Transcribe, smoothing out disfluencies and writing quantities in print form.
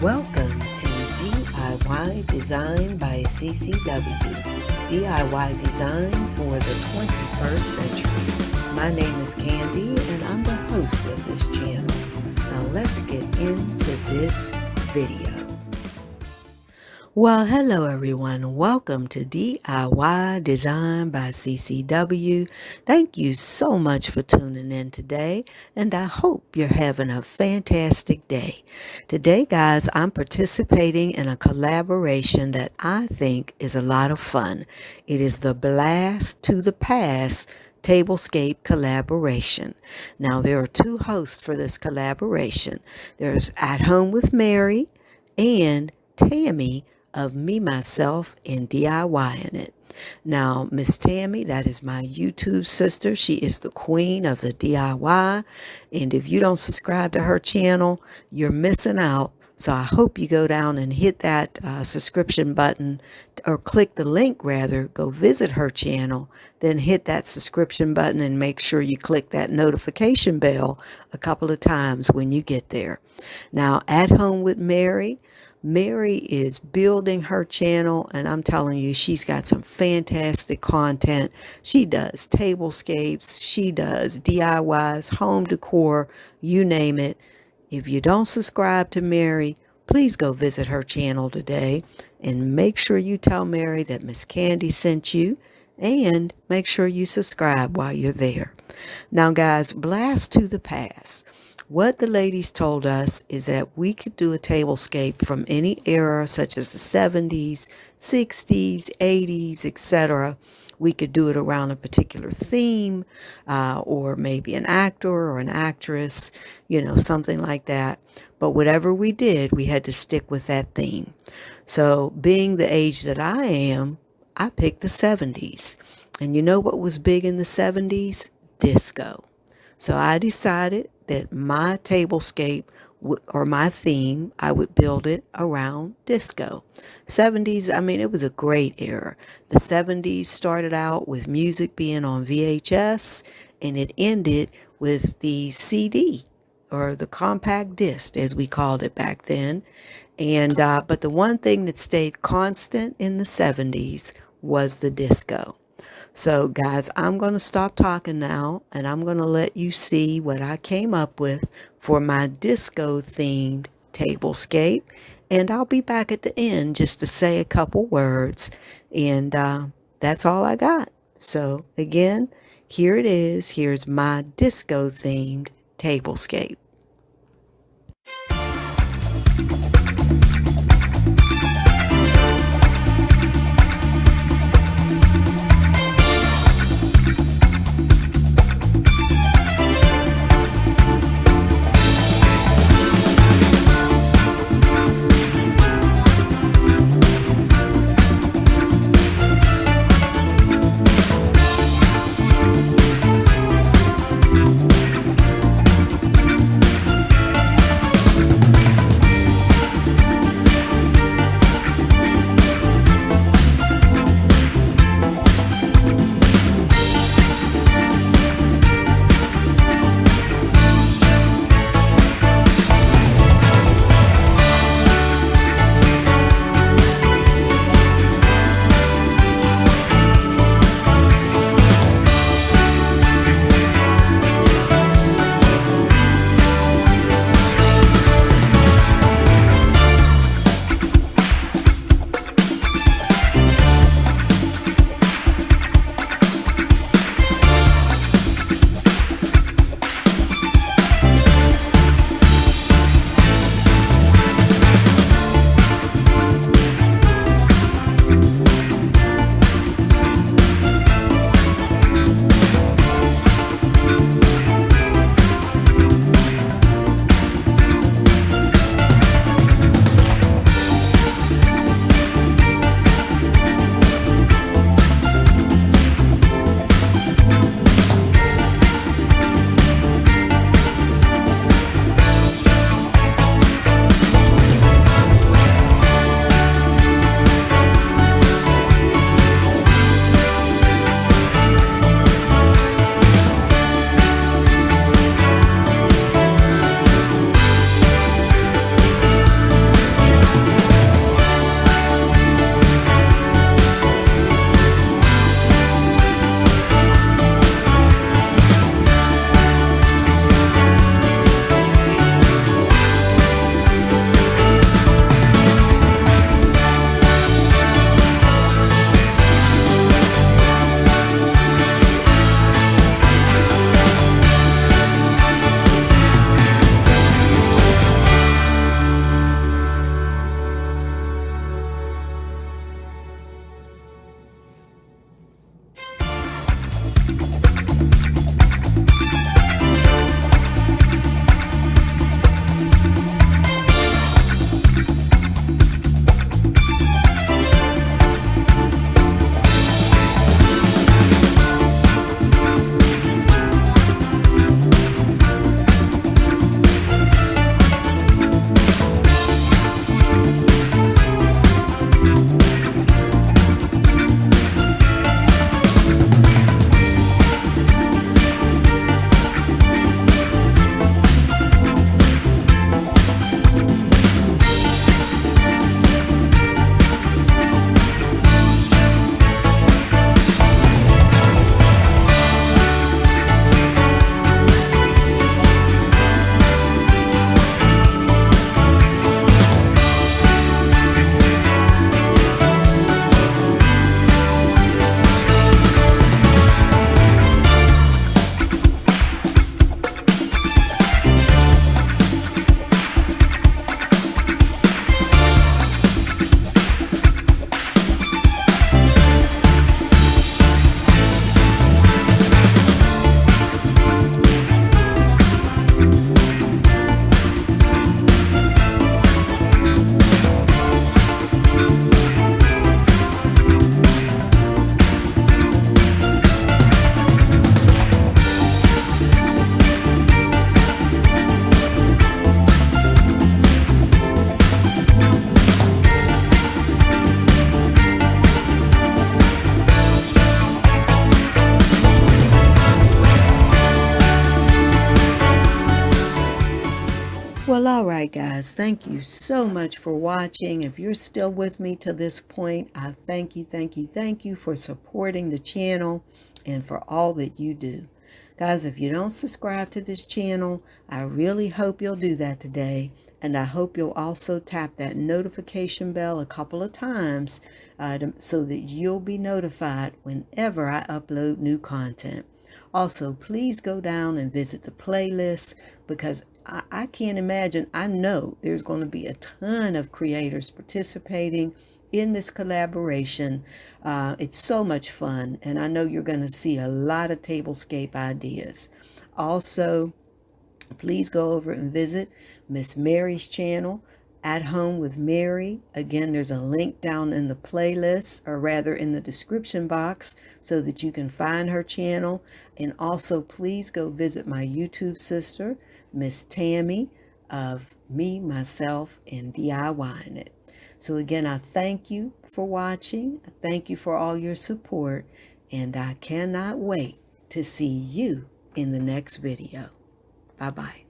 Welcome to DIY Design by CCW, DIY Design for the 21st century. My name is Candy and I'm the host of this channel. Now let's get into this video. Well, hello everyone. Welcome to DIY Design by CCW. Thank you so much for tuning in today, and I hope you're having a fantastic day. Today, guys, I'm participating in a collaboration that I think is a lot of fun. It is the Blast to the Past Tablescape collaboration. Now, there are two hosts for this collaboration. There's At Home with Mary and Tammy of Me, Myself, and DIYing It. Now, Miss Tammy, that is my YouTube sister. She is the queen of the DIY. And if you don't subscribe to her channel, you're missing out. So I hope you go down and hit that subscription button, or click the link rather, go visit her channel, then hit that subscription button and make sure you click that notification bell a couple of times when you get there. Now, At Home with Mary. Mary is building her channel, and I'm telling you, she's got some fantastic content. She does tablescapes, she does DIYs, home decor, you name it. If you don't subscribe to Mary, please go visit her channel today and make sure you tell Mary that Miss Candy sent you, and make sure you subscribe while you're there. Now, guys, blast to the past. What the ladies told us is that we could do a tablescape from any era, such as the 70s, 60s, 80s, etc. We could do it around a particular theme, or maybe an actor or an actress, something like that. But whatever we did, we had to stick with that theme. So being the age that I am, I picked the 70s. And you know what was big in the 70s? Disco. So I decided that my tablescape or my theme, I would build it around disco. 70s, it was a great era. The 70s started out with music being on VHS, and it ended with the CD, or the compact disc, as we called it back then. And but the one thing that stayed constant in the 70s was the disco. So, guys, I'm going to stop talking now, and I'm going to let you see what I came up with for my disco-themed tablescape. And I'll be back at the end just to say a couple words. And that's all I got. So, again, here it is. Here's my disco-themed tablescape. All right, guys, thank you so much for watching. If you're still with me to this point, I thank you, thank you, thank you for supporting the channel and for all that you do. Guys, if you don't subscribe to this channel, I really hope you'll do that today. And I hope you'll also tap that notification bell a couple of times so that you'll be notified whenever I upload new content. Also, please go down and visit the playlist because I can't imagine, I know there's going to be a ton of creators participating in this collaboration. It's so much fun, and I know you're going to see a lot of Tablescape ideas. Also, please go over and visit Miss Mary's channel, At Home with Mary. Again, there's a link down in the playlist, or rather in the description box, so that you can find her channel. And also, please go visit my YouTube sister, Miss Tammy, of Me, Myself, and DIYing It. So again, I thank you for watching. I thank you for all your support, and I cannot wait to see you in the next video. Bye-bye.